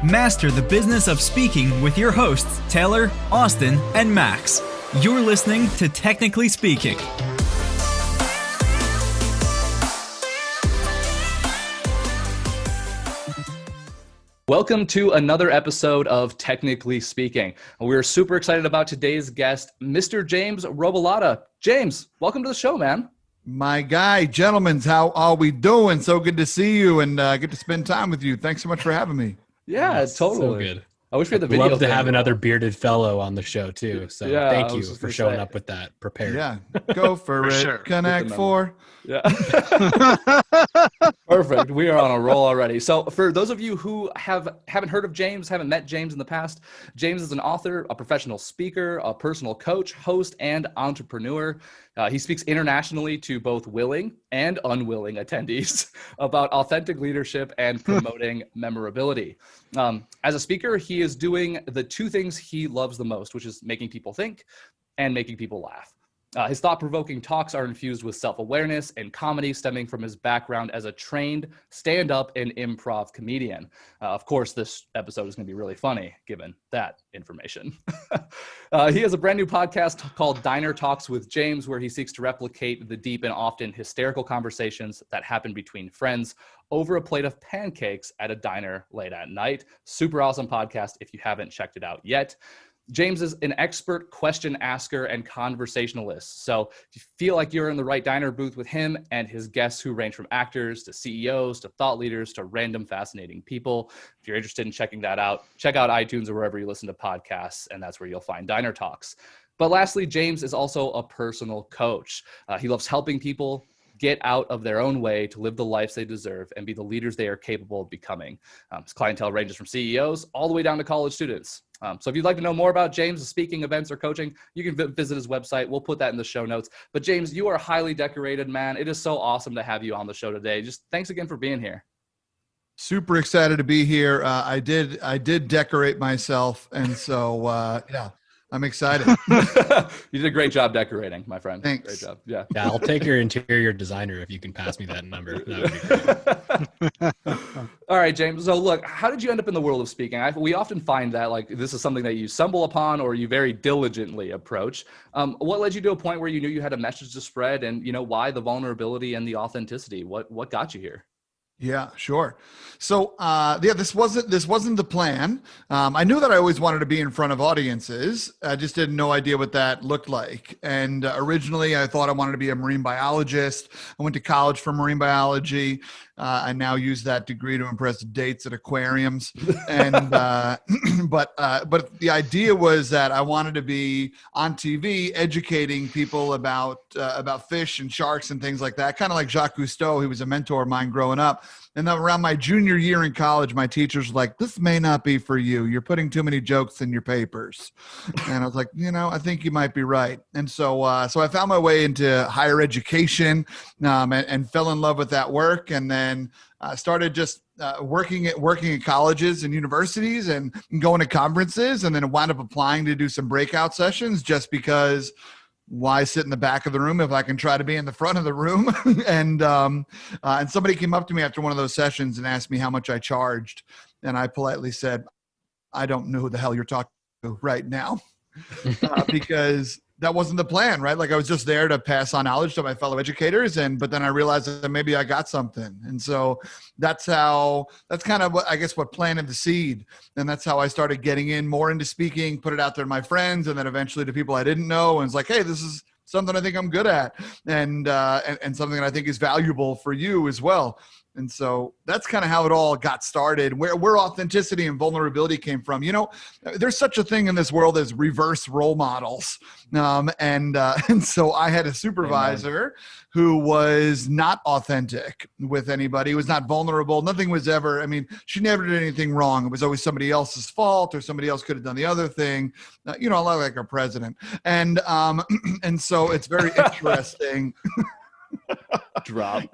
Master the business of speaking with your hosts, Taylor, Austin, and Max. You're listening to Technically Speaking. Welcome to another episode of Technically Speaking. We're super excited about today's guest, Mr. James Robilotta. James, welcome to the show, man. My guy, gentlemen, how are we doing? So good to see you and get to spend time with you. Thanks so much for having me. Yeah, totally. So good. I wish we had the video. Love to have another bearded fellow on the show too. So Yeah, thank you for showing up with that prepared. Yeah, go for it. Sure. Connect four. Yeah. Perfect. We are on a roll already. So for those of you who haven't heard of James, haven't met James in the past, James is an author, a professional speaker, a personal coach, host, and entrepreneur. He speaks internationally to both willing and unwilling attendees about authentic leadership and promoting memorability. As a speaker, he is doing the two things he loves the most, which is making people think and making people laugh. His thought-provoking talks are infused with self-awareness and comedy stemming from his background as a trained stand-up and improv comedian. Of course, this episode is going to be really funny, given that information. He has a brand new podcast called Diner Talks with James, where he seeks to replicate the deep and often hysterical conversations that happen between friends over a plate of pancakes at a diner late at night. Super awesome podcast if you haven't checked it out yet. James is an expert question asker and conversationalist. So if you feel like you're in the right diner booth with him and his guests who range from actors to CEOs to thought leaders to random fascinating people, if you're interested in checking that out, check out iTunes or wherever you listen to podcasts, and that's where you'll find Diner Talks. But lastly, James is also a personal coach. He loves helping people get out of their own way to live the lives they deserve and be the leaders they are capable of becoming. His clientele ranges from CEOs all the way down to college students. So if you'd like to know more about James' speaking events or coaching, you can visit his website. We'll put that in the show notes. But James, you are highly decorated, man. It is so awesome to have you on the show today. Just thanks again for being here. Super excited to be here. I did decorate myself, and so yeah, I'm excited. You did a great job decorating, my friend. Thanks. Great job. Yeah. Yeah, I'll take your interior designer if you can pass me that number. That would be great. All right, James. So look, how did you end up in the world of speaking? We often find that like this is something that you stumble upon or you very diligently approach. What led you to a point where you knew you had a message to spread, and why the vulnerability and the authenticity? What got you here? Yeah, sure. So, this wasn't the plan. I knew that I always wanted to be in front of audiences. I just had no idea what that looked like. And originally I thought I wanted to be a marine biologist. I went to college for marine biology. I now use that degree to impress dates at aquariums. And, but the idea was that I wanted to be on TV educating people about fish and sharks and things like that. Kind of like Jacques Cousteau. He was a mentor of mine growing up. And then around my junior year in college, my teachers were like, this may not be for you. You're putting too many jokes in your papers. And I was like, I think you might be right. And so I found my way into higher education and fell in love with that work. And then started just working at colleges and universities and going to conferences, and then wound up applying to do some breakout sessions just because why sit in the back of the room if I can try to be in the front of the room? And somebody came up to me after one of those sessions and asked me how much I charged. And I politely said, I don't know who the hell you're talking to right now, because that wasn't the plan, right? Like I was just there to pass on knowledge to my fellow educators. But then I realized that maybe I got something. And so that's kind of what planted the seed. And that's how I started getting in more into speaking, put it out there to my friends, and then eventually to people I didn't know. And it's like, hey, this is something I think I'm good at, and something that I think is valuable for you as well. And so that's kind of how it all got started, where authenticity and vulnerability came from. There's such a thing in this world as reverse role models. And so I had a supervisor who was not authentic with anybody, who was not vulnerable. Nothing was ever, she never did anything wrong. It was always somebody else's fault, or somebody else could have done the other thing. A lot like our president. And so it's very interesting. Drop.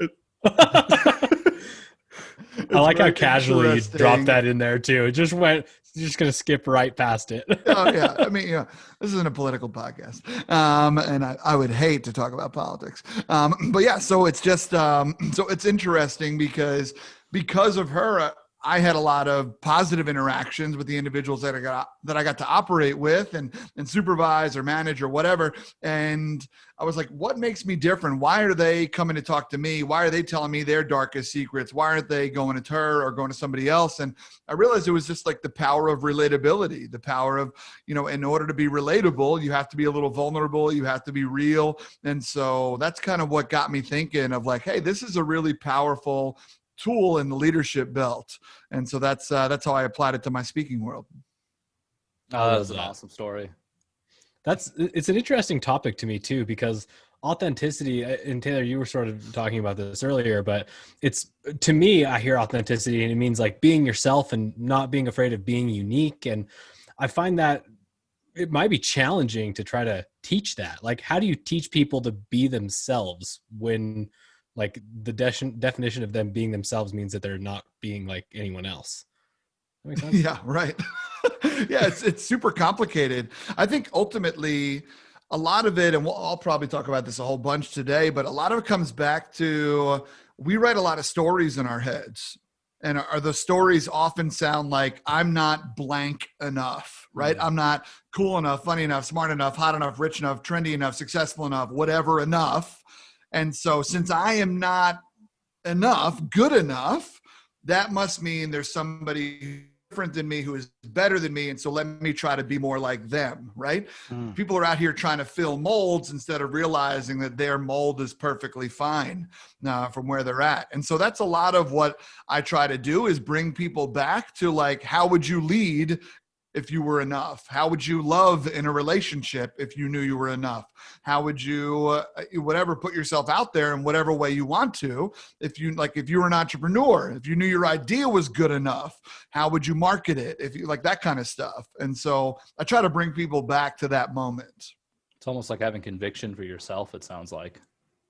I like how casually you dropped that in there too. It just went, just going to skip right past it. Oh yeah. This isn't a political podcast. And I would hate to talk about politics. But yeah, so it's just, so it's interesting because of her, I had a lot of positive interactions with the individuals that I got to operate with and supervise or manage or whatever. And I was like, what makes me different? Why are they coming to talk to me? Why are they telling me their darkest secrets? Why aren't they going to her or going to somebody else? And I realized it was just like the power of relatability, the power of, you know, in order to be relatable, you have to be a little vulnerable. You have to be real. And so that's kind of what got me thinking of like, hey, this is a really powerful tool in the leadership belt. And so that's how I applied it to my speaking world. Oh, that's an awesome story. It's an interesting topic to me too, because authenticity, and Taylor, you were sort of talking about this earlier, but it's, to me, I hear authenticity and it means like being yourself and not being afraid of being unique. And I find that it might be challenging to try to teach that. Like, how do you teach people to be themselves when like the definition of them being themselves means that they're not being like anyone else? That makes sense? Yeah, right. Yeah, it's super complicated. I think ultimately a lot of it, and I'll probably talk about this a whole bunch today, but a lot of it comes back to, we write a lot of stories in our heads. And are the stories often sound like, I'm not blank enough, right? I'm not cool enough, funny enough, smart enough, hot enough, rich enough, trendy enough, successful enough, whatever enough. And so since I am not enough, good enough, that must mean there's somebody different than me who is better than me. And so let me try to be more like them, right? People are out here trying to fill molds instead of realizing that their mold is perfectly fine from where they're at. And so that's a lot of what I try to do, is bring people back to like, how would you lead if you were enough? How would you love in a relationship if you knew you were enough? How would you, whatever, put yourself out there in whatever way you want to? If you were an entrepreneur, if you knew your idea was good enough, how would you market it? If you like that kind of stuff. And so I try to bring people back to that moment. It's almost like having conviction for yourself, it sounds like.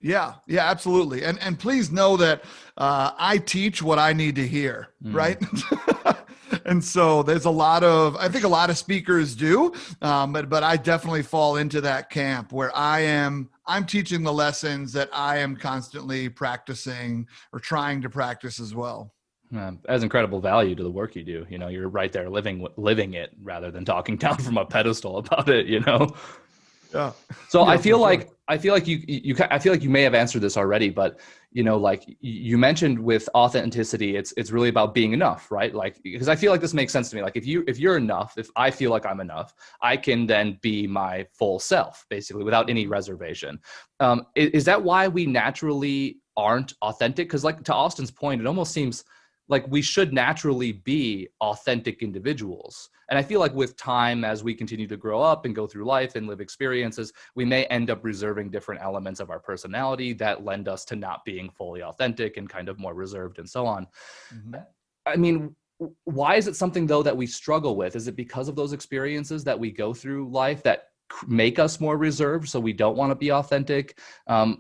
Yeah, absolutely. And please know that I teach what I need to hear, right? And so there's I think a lot of speakers do, but I definitely fall into that camp where I'm teaching the lessons that I am constantly practicing or trying to practice as well. Adds incredible value to the work you do. You know, you're right there living it rather than talking down from a pedestal about it, you know? Yeah. So Yeah, I feel sure. like you may have answered this already, but you know, like you mentioned with authenticity, it's really about being enough, right? Like, because I feel like this makes sense to me. Like if you're enough, if I feel like I'm enough, I can then be my full self, basically, without any reservation. Is that why we naturally aren't authentic? Because like to Austin's point, it almost seems like we should naturally be authentic individuals. And I feel like with time, as we continue to grow up and go through life and live experiences, we may end up reserving different elements of our personality that lend us to not being fully authentic and kind of more reserved and so on. Mm-hmm. I mean, why is it something though that we struggle with? Is it because of those experiences that we go through life that make us more reserved, so we don't want to be authentic?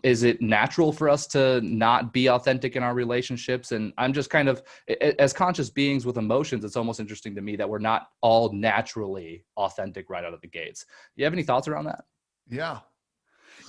Is it natural for us to not be authentic in our relationships? And I'm just kind of, as conscious beings with emotions, it's almost interesting to me that we're not all naturally authentic right out of the gates. You have any thoughts around that? Yeah.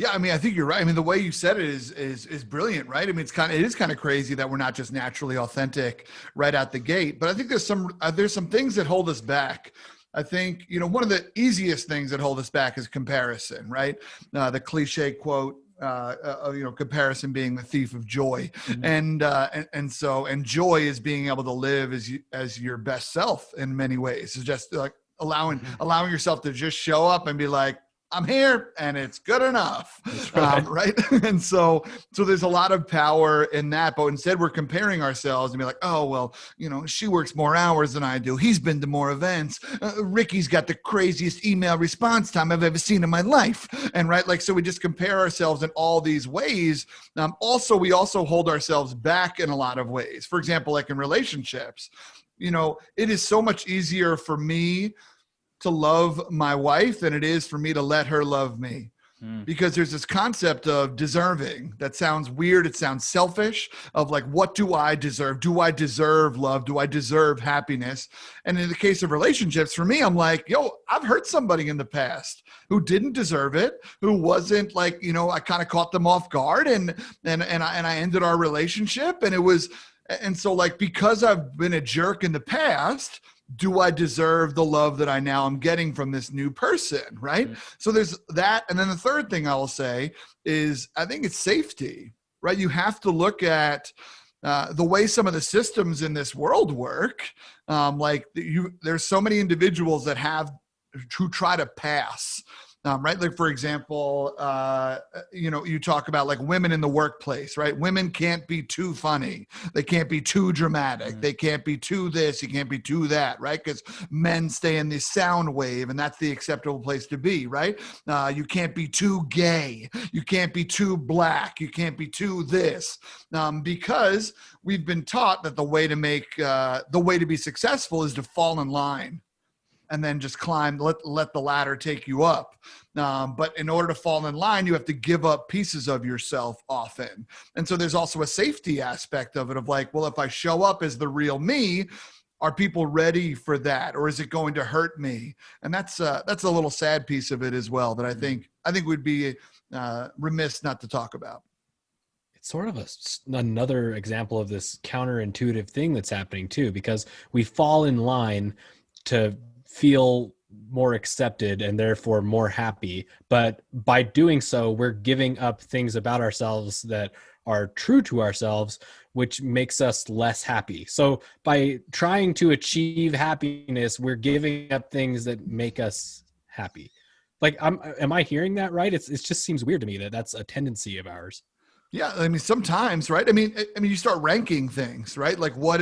I mean, I think you're right. I mean, the way you said it is brilliant, right? I mean, it is kind of crazy that we're not just naturally authentic right out the gate. But I think there's some things that hold us back. I think, you know, one of the easiest things that hold us back is comparison, right? The cliche quote, you know, comparison being the thief of joy. Mm-hmm. And joy is being able to live as your best self in many ways. It's just like allowing yourself to just show up and be like, I'm here and it's good enough. Right. Right. And so there's a lot of power in that, but instead we're comparing ourselves and be like, oh, well, you know, she works more hours than I do. He's been to more events. Ricky's got the craziest email response time I've ever seen in my life. And right. Like, so we just compare ourselves in all these ways. We also hold ourselves back in a lot of ways. For example, like in relationships, you know, it is so much easier for me to love my wife than it is for me to let her love me. Because there's this concept of deserving that sounds weird. It sounds selfish, of like, what do I deserve? Do I deserve love? Do I deserve happiness? And in the case of relationships, for me, I'm like, yo, I've hurt somebody in the past who didn't deserve it, who wasn't like, you know, I kind of caught them off guard and I ended our relationship, and it was And so like, because I've been a jerk in the past, do I deserve the love that I now am getting from this new person? Right. Mm. So there's that. And then the third thing I will say is I think it's safety, right? You have to look at the way some of the systems in this world work. There's so many individuals that who try to pass. Right. Like, for example, you talk about like women in the workplace, right? Women can't be too funny. They can't be too dramatic. They can't be too this. You can't be too that, right? Because men stay in this sound wave and that's the acceptable place to be, right? You can't be too gay. You can't be too black. You can't be too this, because we've been taught that the way to be successful is to fall in line and then just climb, let the ladder take you up. But in order to fall in line, you have to give up pieces of yourself often. And so there's also a safety aspect of it of like, well, if I show up as the real me, are people ready for that? Or is it going to hurt me? And that's a little sad piece of it as well that I think would be remiss not to talk about. It's sort of another example of this counterintuitive thing that's happening too, because we fall in line to feel more accepted and therefore more happy. But by doing so, we're giving up things about ourselves that are true to ourselves, which makes us less happy. So by trying to achieve happiness, we're giving up things that make us happy. Like, am I hearing that right? It just seems weird to me that that's a tendency of ours. Yeah, I mean, sometimes, right? I mean, you start ranking things, right? Like what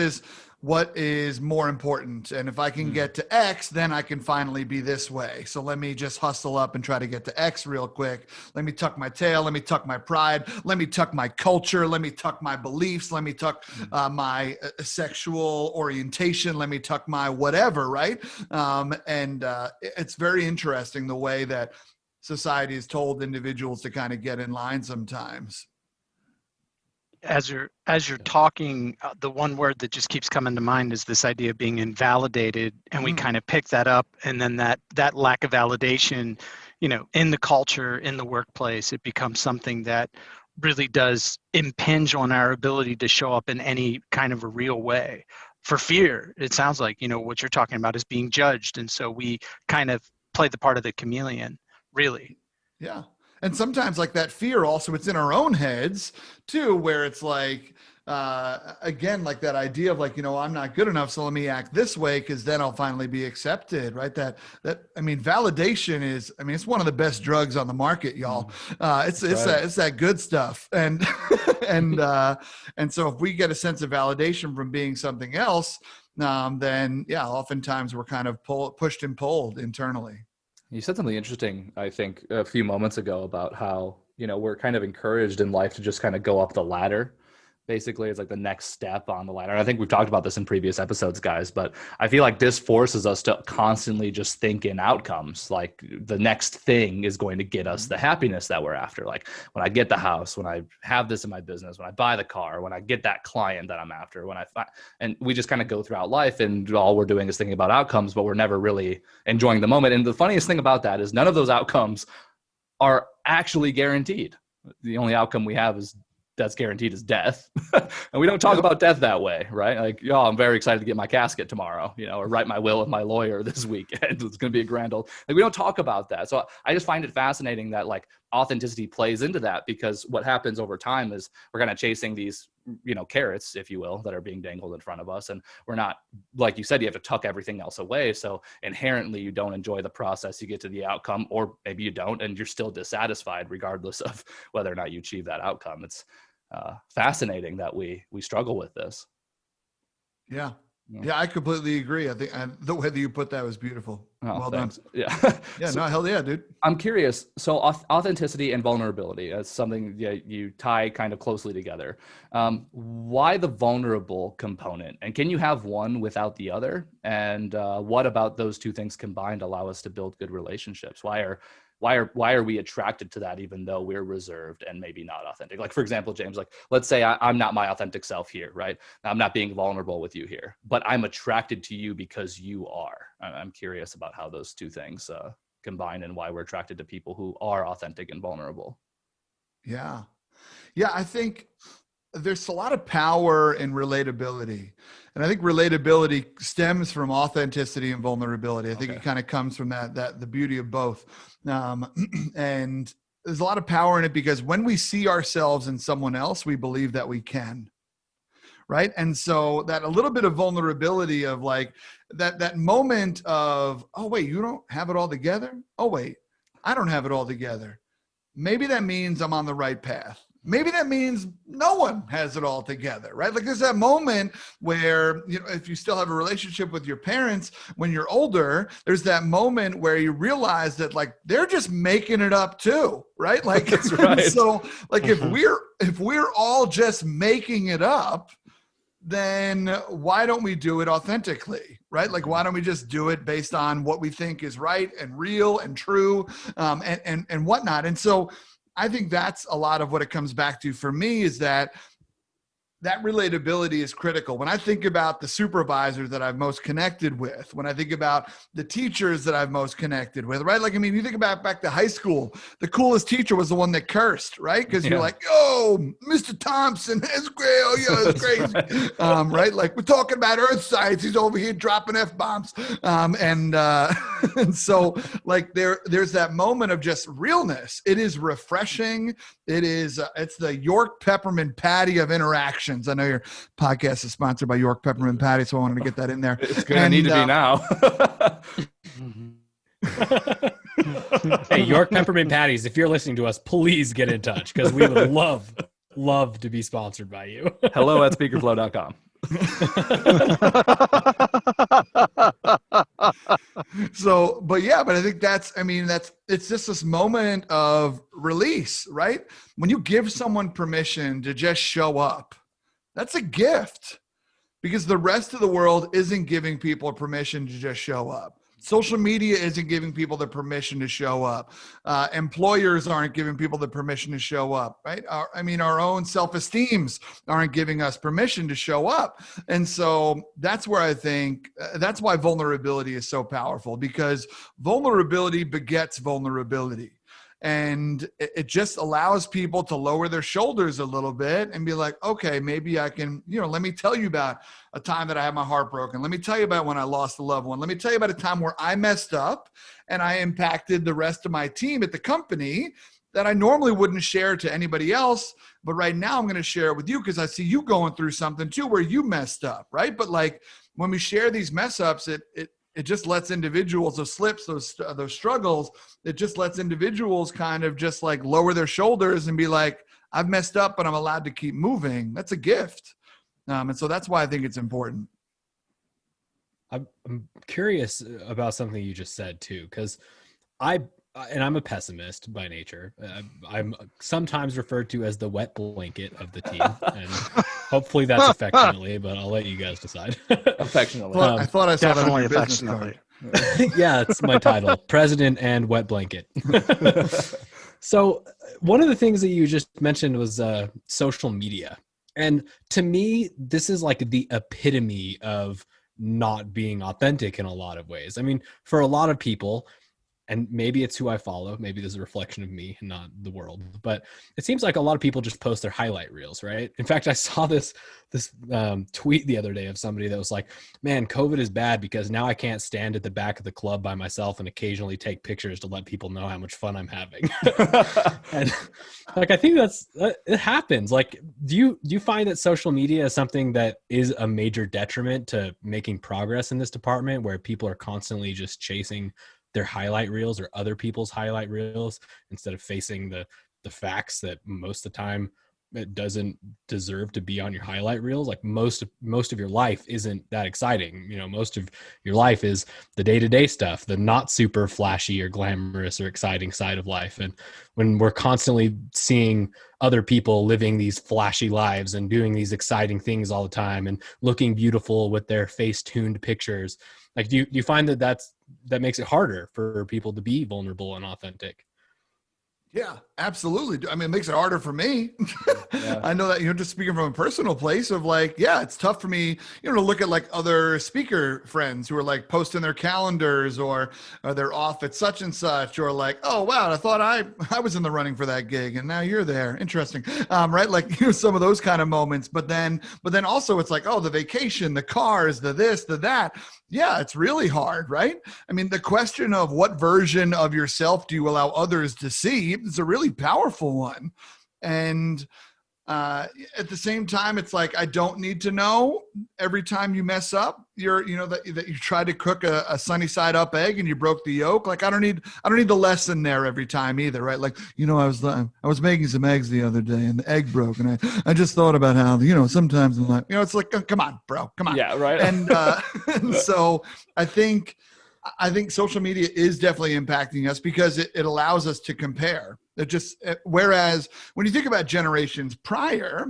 is more important? And if I can get to X, then I can finally be this way. So let me just hustle up and try to get to X real quick. Let me tuck my tail. Let me tuck my pride. Let me tuck my culture. Let me tuck my beliefs. Let me tuck my sexual orientation. Let me tuck my whatever, right? It's very interesting the way that society has told individuals to kind of get in line sometimes. As you're talking, the one word that just keeps coming to mind is this idea of being invalidated, and we kind of pick that up, and then that lack of validation, in the culture, in the workplace, it becomes something that really does impinge on our ability to show up in any kind of a real way. For fear, it sounds like what you're talking about is being judged, and so we kind of play the part of the chameleon, really. Yeah. And sometimes like that fear also, it's in our own heads too, where it's like, again, like that idea of like, I'm not good enough, so let me act this way because then I'll finally be accepted, right? Validation is, it's one of the best drugs on the market, y'all. It's that good stuff. And, and so if we get a sense of validation from being something else, then yeah, oftentimes we're kind of pushed and pulled internally. You said something interesting, I think, a few moments ago about how, we're kind of encouraged in life to just kind of go up the ladder. Basically, it's like the next step on the ladder. And I think we've talked about this in previous episodes, guys, but I feel like this forces us to constantly just think in outcomes. Like the next thing is going to get us the happiness that we're after. Like when I get the house, when I have this in my business, when I buy the car, when I get that client that I'm after, and we just kind of go throughout life and all we're doing is thinking about outcomes, but we're never really enjoying the moment. And the funniest thing about that is none of those outcomes are actually guaranteed. The only outcome we have that's guaranteed is death. And we don't talk about death that way, right? Like, I'm very excited to get my casket tomorrow, or write my will with my lawyer this weekend. It's going to be a grand old, like, we don't talk about that. So I just find it fascinating that like authenticity plays into that, because what happens over time is we're kind of chasing these, carrots, if you will, that are being dangled in front of us. And we're not, like you said, you have to tuck everything else away. So inherently you don't enjoy the process, you get to the outcome, or maybe you don't, and you're still dissatisfied regardless of whether or not you achieve that outcome. It's fascinating that we struggle with this. Yeah, I completely agree. I think the way that you put that was beautiful. Well thanks. done. Yeah. Yeah. No, hell yeah, dude. I'm curious. So authenticity and vulnerability, that's something you tie kind of closely together. Why the vulnerable component? And can you have one without the other? And what about those two things combined allow us to build good relationships? Why are we attracted to that, even though we're reserved and maybe not authentic? Like, for example, James, like, let's say I'm not my authentic self here, right? I'm not being vulnerable with you here, but I'm attracted to you because you are. I'm curious about how those two things combine and why we're attracted to people who are authentic and vulnerable. Yeah. Yeah. I think there's a lot of power in relatability. And I think relatability stems from authenticity and vulnerability. I think it kind of comes from that the beauty of both. And there's a lot of power in it because when we see ourselves in someone else, we believe that we can. Right. And so that a little bit of vulnerability of like that moment of, oh, wait, you don't have it all together. Oh, wait, I don't have it all together. Maybe that means I'm on the right path. Maybe that means no one has it all together, right? Like there's that moment where, you know, if you still have a relationship with your parents when you're older, there's that moment where you realize that like they're just making it up too, right? Like That's right. So like if we're all just making it up, then why don't we do it authentically, right? Like, why don't we just do it based on what we think is right and real and true, and whatnot? And so I think that's a lot of what it comes back to for me is that relatability is critical. When I think about the supervisors that I've most connected with, when I think about the teachers that I've most connected with, right? Like, I mean, you think about back to high school, the coolest teacher was the one that cursed, right? Because you're like, yo, Mr. Thompson, that's great. Oh, yeah, that's crazy. Right? Like, we're talking about earth science. He's over here dropping F-bombs. And so, like, there's that moment of just realness. It is refreshing. It's the York peppermint patty of interaction. I know your podcast is sponsored by York Peppermint Patty, so I wanted to get that in there. It's going to need to be now. Hey, York Peppermint Patties, if you're listening to us, please get in touch because we would love to be sponsored by you. Hello@speakerflow.com. So, but I think it's just this moment of release, right? When you give someone permission to just show up, that's a gift because the rest of the world isn't giving people permission to just show up. Social media isn't giving people the permission to show up. Employers aren't giving people the permission to show up, right? Our own self-esteems aren't giving us permission to show up. And so that's where I think, that's why vulnerability is so powerful because vulnerability begets vulnerability. And it just allows people to lower their shoulders a little bit and be like, okay, maybe I can, let me tell you about a time that I had my heart broken. Let me tell you about when I lost a loved one. Let me tell you about a time where I messed up and I impacted the rest of my team at the company that I normally wouldn't share to anybody else. But right now I'm going to share it with you because I see you going through something too where you messed up, right? But like when we share these mess ups, it just lets individuals, those slips, those struggles, it just lets individuals kind of just like lower their shoulders and be like, I've messed up, but I'm allowed to keep moving. That's a gift. And so that's why I think it's important. I'm curious about something you just said too, because I'm a pessimist by nature. I'm sometimes referred to as the wet blanket of the team, and hopefully that's affectionately, but I'll let you guys decide. Affectionately. I thought I saw that on Definitely your business affectionately. card. Yeah, it's my title, President and Wet Blanket. So one of the things that you just mentioned was social media. And to me, this is like the epitome of not being authentic in a lot of ways. I mean, for a lot of people, and maybe it's who I follow, maybe there's a reflection of me and not the world, but it seems like a lot of people just post their highlight reels, right? In fact, I saw this tweet the other day of somebody that was like, man, COVID is bad because now I can't stand at the back of the club by myself and occasionally take pictures to let people know how much fun I'm having. And like, I think it happens. Like, do you find that social media is something that is a major detriment to making progress in this department where people are constantly just chasing their highlight reels or other people's highlight reels instead of facing the facts that most of the time it doesn't deserve to be on your highlight reels? Like most of your life isn't that exciting. Most of your life is the day-to-day stuff, the not super flashy or glamorous or exciting side of life. And when we're constantly seeing other people living these flashy lives and doing these exciting things all the time and looking beautiful with their face-tuned pictures, like, do you find that makes it harder for people to be vulnerable and authentic? Yeah, Absolutely. I mean, it makes it harder for me. Yeah. I know that, just speaking from a personal place of like, yeah, it's tough for me, to look at like other speaker friends who are like posting their calendars or they're off at such and such, or like, oh, wow, I thought I was in the running for that gig and now you're there. Interesting. Right. Like, some of those kind of moments, but then also it's like, oh, the vacation, the cars, the this, the that. Yeah, it's really hard, right? I mean, the question of what version of yourself do you allow others to see is a really powerful one. And at the same time, it's like, I don't need to know every time you mess up, that you tried to cook a sunny side up egg and you broke the yolk. Like, I don't need the lesson there every time either, right? Like, I was making some eggs the other day and the egg broke, and I just thought about how, sometimes in life, it's like, come on, bro, come on. Yeah, right. And, and so I think social media is definitely impacting us because it allows us to compare. Whereas when you think about generations prior,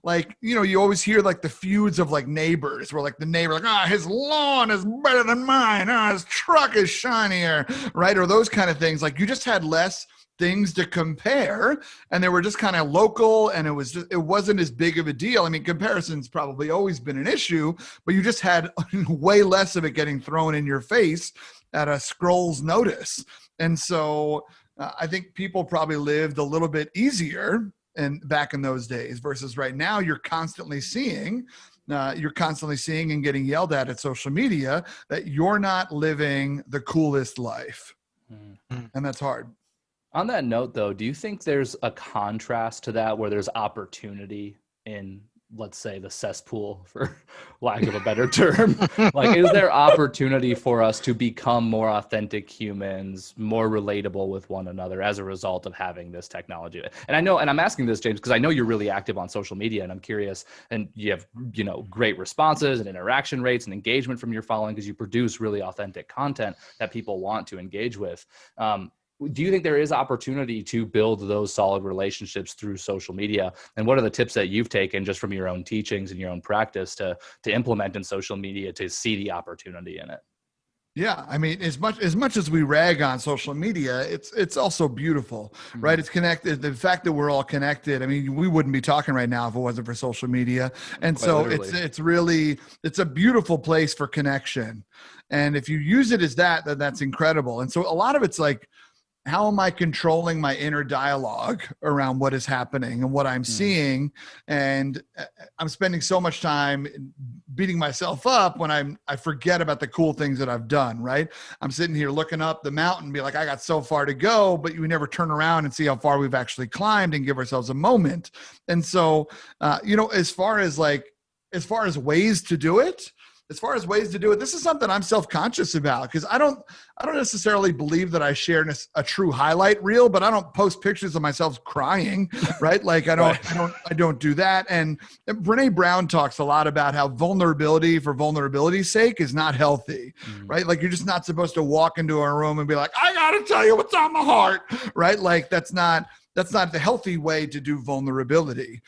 like, you always hear like the feuds of like neighbors where like the neighbor, like, his lawn is better than mine. His truck is shinier, right? Or those kind of things. Like, you just had less things to compare, and they were just kind of local, and it wasn't as big of a deal. I mean, comparison's probably always been an issue, but you just had way less of it getting thrown in your face at a scroll's notice. And so I think people probably lived a little bit easier back in those days versus right now. You're constantly seeing and getting yelled at social media that you're not living the coolest life. Mm-hmm. And that's hard. On that note, though, do you think there's a contrast to that where there's opportunity in, let's say, the cesspool, for lack of a better term? Like, is there opportunity for us to become more authentic humans, more relatable with one another as a result of having this technology? And I'm asking this, James, because I know you're really active on social media, and I'm curious, and you have, great responses and interaction rates and engagement from your following because you produce really authentic content that people want to engage with. Do you think there is opportunity to build those solid relationships through social media? And what are the tips that you've taken just from your own teachings and your own practice to implement in social media to see the opportunity in it? Yeah, I mean, as much as we rag on social media, it's also beautiful, right? It's connected. The fact that we're all connected. I mean, we wouldn't be talking right now if it wasn't for social media. And Quite so literally. it's a beautiful place for connection. And if you use it as that, then that's incredible. And so a lot of it's like, how am I controlling my inner dialogue around what is happening and what I'm seeing? And I'm spending so much time beating myself up when I forget about the cool things that I've done, right? I'm sitting here looking up the mountain, be like, I got so far to go, but we never turn around and see how far we've actually climbed and give ourselves a moment. And so, as far as ways to do it, this is something I'm self-conscious about because I don't necessarily believe that I share a true highlight reel, but I don't post pictures of myself crying, right? Like I don't do that. And Brene Brown talks a lot about how vulnerability for vulnerability's sake is not healthy, right? Like you're just not supposed to walk into a room and be like, I got to tell you what's on my heart, right? Like that's not the healthy way to do vulnerability.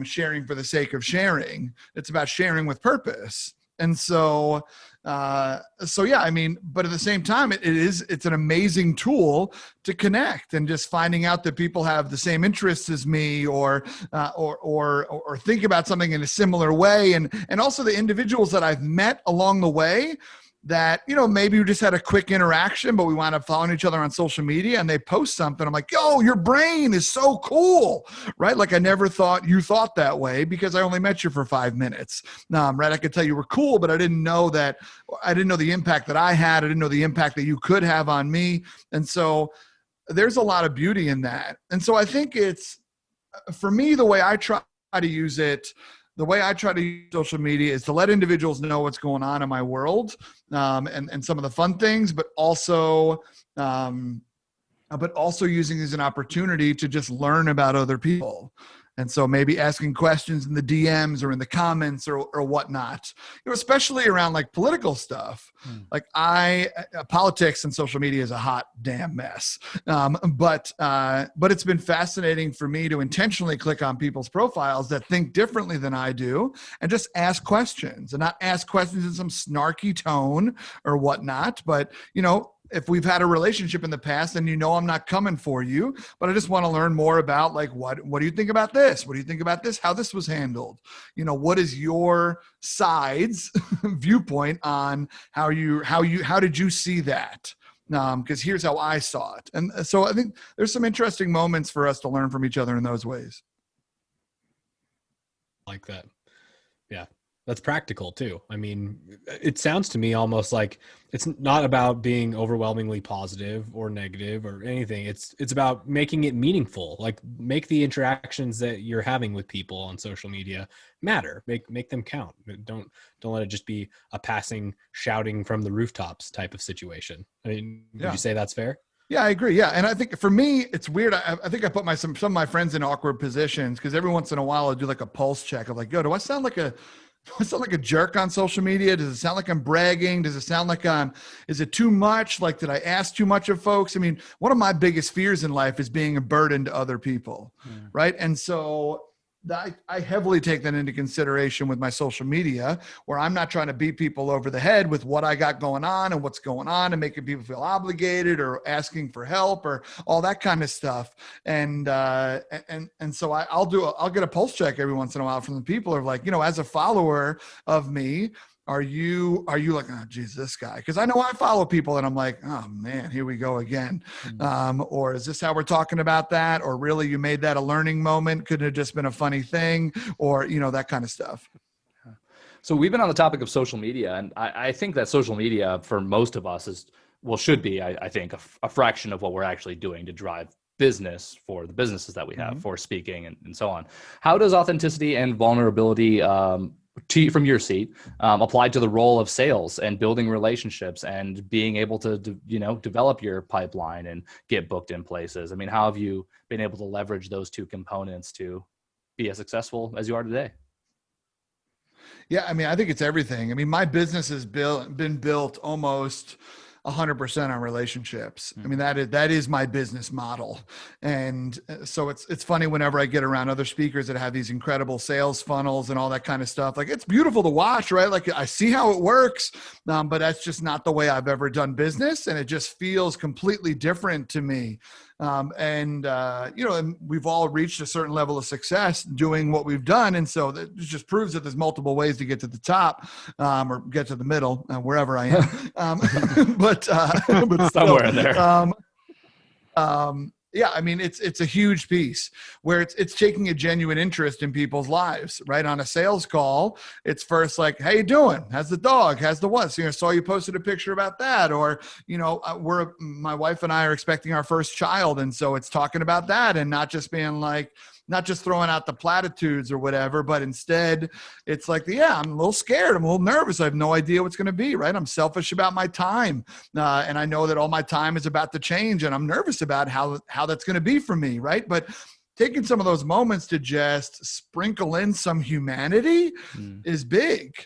Sharing for the sake of sharing. It's about sharing with purpose. And so yeah, I mean, but at the same time, it's an amazing tool to connect and just finding out that people have the same interests as me or think about something in a similar way. And also the individuals that I've met along the way that, maybe we just had a quick interaction, but we wound up following each other on social media and they post something. I'm like, yo, your brain is so cool, right? Like I never thought you thought that way because I only met you for 5 minutes. Right. I could tell you were cool, but I didn't know the impact that I had. I didn't know the impact that you could have on me. And so there's a lot of beauty in that. And so I think it's, for me, the way I try to use it, the way I try to use social media is to let individuals know what's going on in my world and some of the fun things, but also using it as an opportunity to just learn about other people. And so maybe asking questions in the DMs or in the comments or whatnot, especially around like political stuff. Like politics and social media is a hot damn mess. But it's been fascinating for me to intentionally click on people's profiles that think differently than I do and just ask questions and not ask questions in some snarky tone or whatnot, but, if we've had a relationship in the past, then I'm not coming for you, but I just want to learn more about like, what do you think about this? What do you think about this? How this was handled? What is your side's viewpoint on how did you see that? Because here's how I saw it. And so I think there's some interesting moments for us to learn from each other in those ways. Like that. Yeah. That's practical too. I mean, it sounds to me almost like it's not about being overwhelmingly positive or negative or anything. It's about making it meaningful. Like, make the interactions that you're having with people on social media matter. Make them count. Don't let it just be a passing shouting from the rooftops type of situation. I mean, would you say that's fair? Yeah, I agree. Yeah. And I think for me, it's weird. I think I put some of my friends in awkward positions because every once in a while I'll do like a pulse check of like, do I sound like a jerk on social media? Does it sound like I'm bragging? Does it sound like is it too much? Like, did I ask too much of folks? I mean, one of my biggest fears in life is being a burden to other people. Right. And so I heavily take that into consideration with my social media, where I'm not trying to beat people over the head with what I got going on and what's going on and making people feel obligated or asking for help or all that kind of stuff. And so I'll get a pulse check every once in a while from the people of like, as a follower of me, are you like, oh, geez, this guy? Because I know I follow people and I'm like, oh man, here we go again. Or is this how we're talking about that? Or really, you made that a learning moment? Could it have just been a funny thing? Or, that kind of stuff. So we've been on the topic of social media, and I think that social media for most of us should be, I think, a fraction of what we're actually doing to drive business for the businesses that we have for speaking and so on. How does authenticity and vulnerability, from your seat, applied to the role of sales and building relationships and being able to, develop your pipeline and get booked in places? I mean, how have you been able to leverage those two components to be as successful as you are today? Yeah. I mean, I think it's everything. I mean, my business has been built almost 100% on relationships. I mean, that is my business model. And so it's funny whenever I get around other speakers that have these incredible sales funnels and all that kind of stuff. Like, it's beautiful to watch, right? Like, I see how it works, but that's just not the way I've ever done business. And it just feels completely different to me. And we've all reached a certain level of success doing what we've done. And so that just proves that there's multiple ways to get to the top, or get to the middle, wherever I am. But somewhere in there. Yeah, I mean, it's a huge piece where it's taking a genuine interest in people's lives, right? On a sales call, it's first like, how you doing? How's the dog? How's the what? So, saw you posted a picture about that. Or, my wife and I are expecting our first child. And so it's talking about that and not just being like, not just throwing out the platitudes or whatever, but instead it's like, I'm a little scared. I'm a little nervous. I have no idea what's going to be, right? I'm selfish about my time. And I know that all my time is about to change and I'm nervous about how that's going to be for me. Right. But taking some of those moments to just sprinkle in some humanity is big,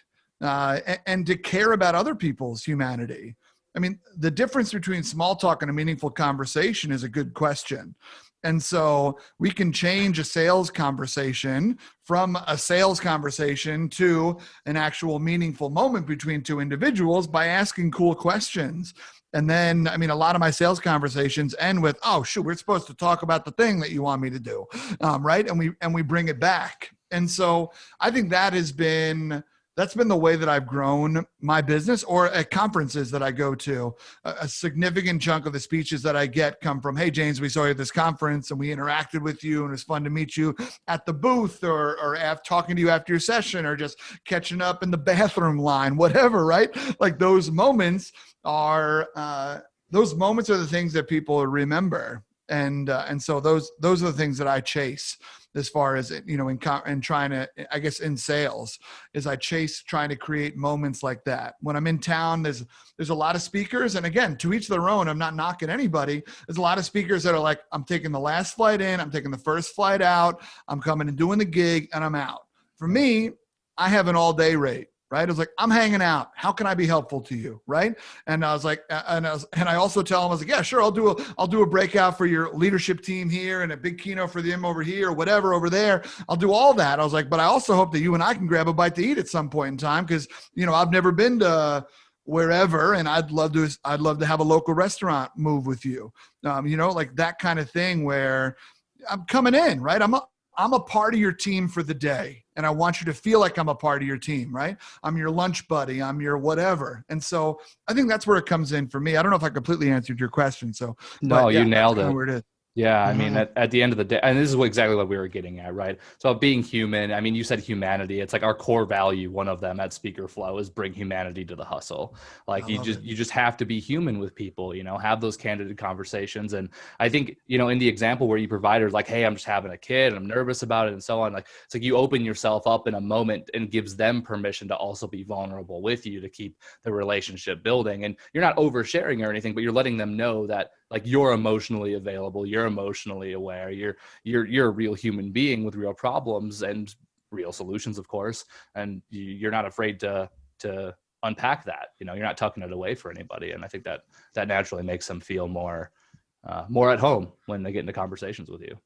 and to care about other people's humanity. I mean, the difference between small talk and a meaningful conversation is a good question. And so we can change a sales conversation from a sales conversation to an actual meaningful moment between two individuals by asking cool questions. And then, I mean, a lot of my sales conversations end with, oh, shoot, we're supposed to talk about the thing that you want me to do. Right. And we bring it back. And so I think that's been the way that I've grown my business. Or at conferences that I go to, a significant chunk of the speeches that I get come from, hey, James, we saw you at this conference and we interacted with you and it was fun to meet you at the booth or talking to you after your session or just catching up in the bathroom line, whatever, right? Like those moments are the things that people remember. And so those are the things that I chase. As far as, in trying to, I guess, in sales, is I chase trying to create moments like that. When I'm in town, there's a lot of speakers. And again, to each their own, I'm not knocking anybody. There's a lot of speakers that are like, I'm taking the last flight in, I'm taking the first flight out, I'm coming and doing the gig and I'm out. For me, I have an all day rate. Right. I was like, I'm hanging out. How can I be helpful to you? Right. And I was like, and I also tell them, I was like, yeah, sure. I'll do a breakout for your leadership team here and a big keynote for them over here or whatever over there. I'll do all that. I was like, but I also hope that you and I can grab a bite to eat at some point in time. Cause I've never been to wherever, and I'd love to have a local restaurant move with you. Like that kind of thing where I'm coming in, right? I'm a part of your team for the day, and I want you to feel like I'm a part of your team, right? I'm your lunch buddy. I'm your whatever. And so I think that's where it comes in for me. I don't know if I completely answered your question. So no, you nailed it. Where it is. Yeah, I mean, at the end of the day, and this is exactly what we were getting at, right? So being human, I mean, you said humanity. It's like our core value, one of them at Speaker Flow, is bring humanity to the hustle. Like you just have to be human with people, have those candid conversations. And I think, in the example where you provided, like, hey, I'm just having a kid and I'm nervous about it and so on. Like, it's like you open yourself up in a moment and gives them permission to also be vulnerable with you to keep the relationship building. And you're not oversharing or anything, but you're letting them know that, like, you're emotionally available, you're emotionally aware, you're a real human being with real problems and real solutions, of course, and you're not afraid to unpack that. You're not tucking it away for anybody, and I think that naturally makes them feel more at home when they get into conversations with you.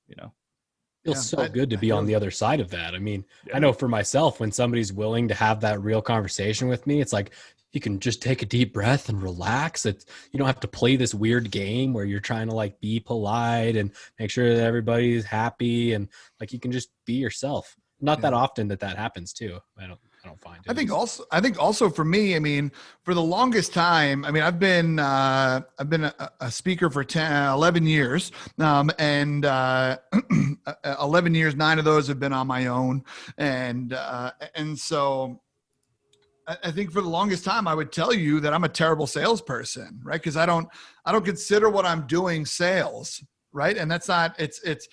Feels so good to be on the other side of that. I mean, I know for myself, when somebody's willing to have that real conversation with me, it's like you can just take a deep breath and relax. You don't have to play this weird game where you're trying to like be polite and make sure that everybody's happy, and like you can just be yourself. Not that often that happens too. I don't find it. I think also for me, I mean, for the longest time, I mean, I've been a speaker for 11 years, and 11 years, 9 of those have been on my own. And so I think for the longest time, I would tell you that I'm a terrible salesperson, right? Because I don't consider what I'm doing sales, right? And that's not, it's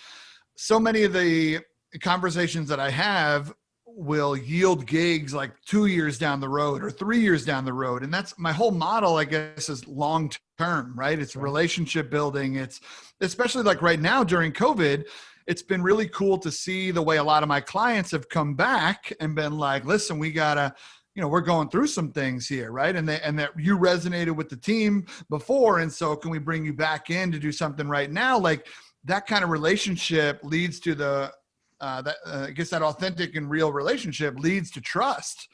so many of the conversations that I have will yield gigs like 2 years down the road or 3 years down the road. And that's my whole model, I guess, is long-term, right? It's relationship building. It's especially like right now during COVID, it's been really cool to see the way a lot of my clients have come back and been like, listen, we gotta, we're going through some things here, right? And that you resonated with the team before. And so can we bring you back in to do something right now? Like that kind of relationship leads to I guess that authentic and real relationship leads to trust.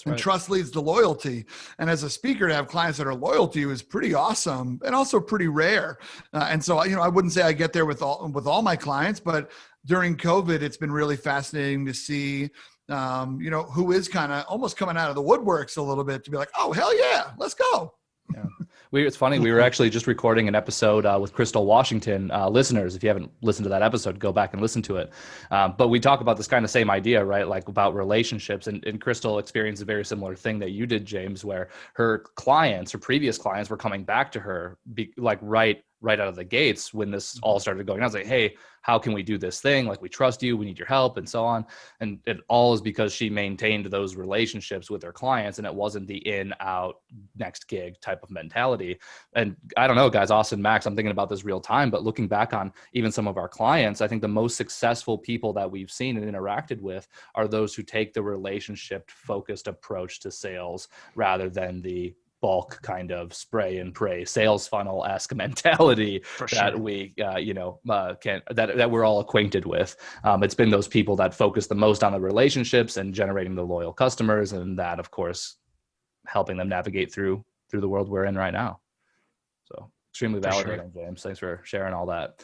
And trust leads to loyalty. And as a speaker, to have clients that are loyal to you is pretty awesome and also pretty rare. And so, I wouldn't say I get there with all my clients, but during COVID, it's been really fascinating to see, who is kind of almost coming out of the woodworks a little bit to be like, oh, hell yeah, let's go. Yeah. It's funny. We were actually just recording an episode with Crystal Washington. Listeners, if you haven't listened to that episode, go back and listen to it. But we talk about this kind of same idea, right? Like about relationships. And Crystal experienced a very similar thing that you did, James, where her previous clients were coming back to her right out of the gates when this all started going on. I was like, hey, how can we do this thing? Like, we trust you, we need your help, and so on. And it all is because she maintained those relationships with her clients, and it wasn't the in, out, next gig type of mentality. And I don't know, guys, Austin, Max, I'm thinking about this real time, but looking back on even some of our clients, I think the most successful people that we've seen and interacted with are those who take the relationship focused approach to sales rather than the bulk kind of spray and pray sales funnel-esque mentality that we that we're all acquainted with. It's been those people that focus the most on the relationships and generating the loyal customers, and that, of course, helping them navigate through the world we're in right now. So extremely validating, James. Thanks for sharing all that.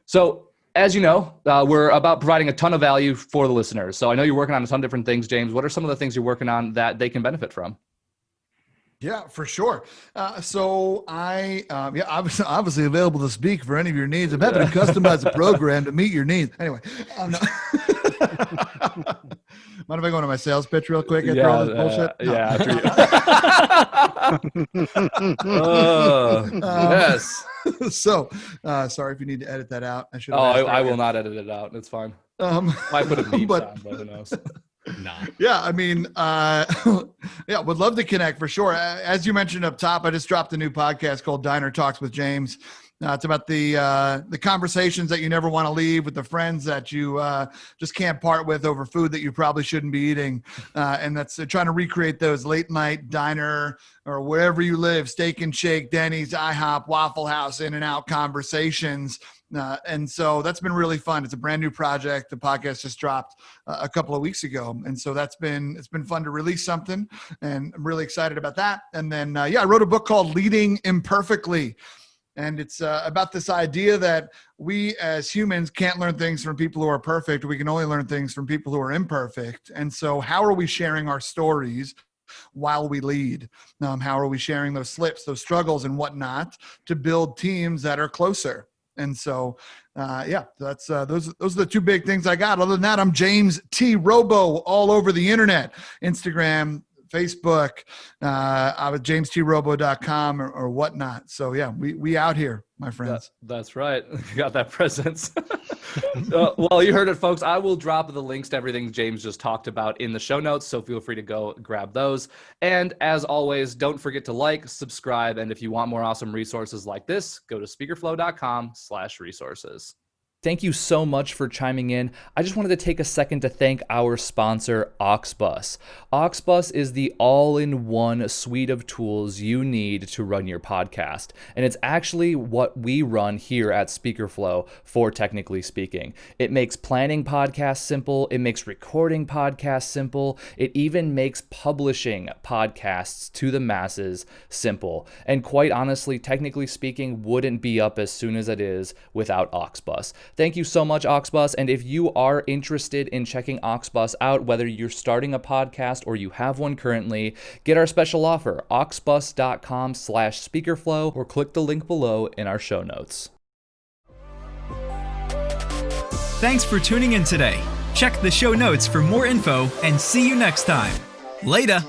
So as you know, we're about providing a ton of value for the listeners. So I know you're working on a ton of different things, James. What are some of the things you're working on that they can benefit from? Yeah, for sure. So I obviously available to speak for any of your needs. I'm happy to customize a program to meet your needs. Anyway, mind if I go into my sales pitch real quick after all this bullshit? No. Yeah, after you. Yes. So, sorry if you need to edit that out. I will not edit it out. It's fine. I put a beep on, but who knows? No. Yeah, I mean, would love to connect for sure. As you mentioned up top, I just dropped a new podcast called Diner Talks with James. It's about the conversations that you never want to leave with the friends that you just can't part with over food that you probably shouldn't be eating. And that's trying to recreate those late night diner or wherever you live, Steak and Shake, Denny's, IHOP, Waffle House, In-N-Out conversations. And so that's been really fun. It's a brand new project. The podcast just dropped a couple of weeks ago. And so it's been fun to release something, and I'm really excited about that. And then, I wrote a book called Leading Imperfectly. And it's about this idea that we as humans can't learn things from people who are perfect. We can only learn things from people who are imperfect. And so how are we sharing our stories while we lead? How are we sharing those slips, those struggles and whatnot to build teams that are closer? And so, that's those are the two big things I got. Other than that, I'm James T. Robo all over the internet, Instagram, Facebook, I was jametrobo.com or whatnot. So we out here, my friends. That's right. You got that presence. Well, you heard it, folks. I will drop the links to everything James just talked about in the show notes, so feel free to go grab those. And as always, don't forget to like, subscribe, and if you want more awesome resources like this, go to speakerflow.com/resources. Thank you so much for chiming in. I just wanted to take a second to thank our sponsor, Auxbus. Auxbus is the all-in-one suite of tools you need to run your podcast. And it's actually what we run here at Speakerflow for Technically Speaking. It makes planning podcasts simple. It makes recording podcasts simple. It even makes publishing podcasts to the masses simple. And quite honestly, Technically Speaking wouldn't be up as soon as it is without Auxbus. Thank you so much, Auxbus. And if you are interested in checking Auxbus out, whether you're starting a podcast or you have one currently, get our special offer, auxbus.com/speakerflow, or click the link below in our show notes. Thanks for tuning in today. Check the show notes for more info and see you next time. Later.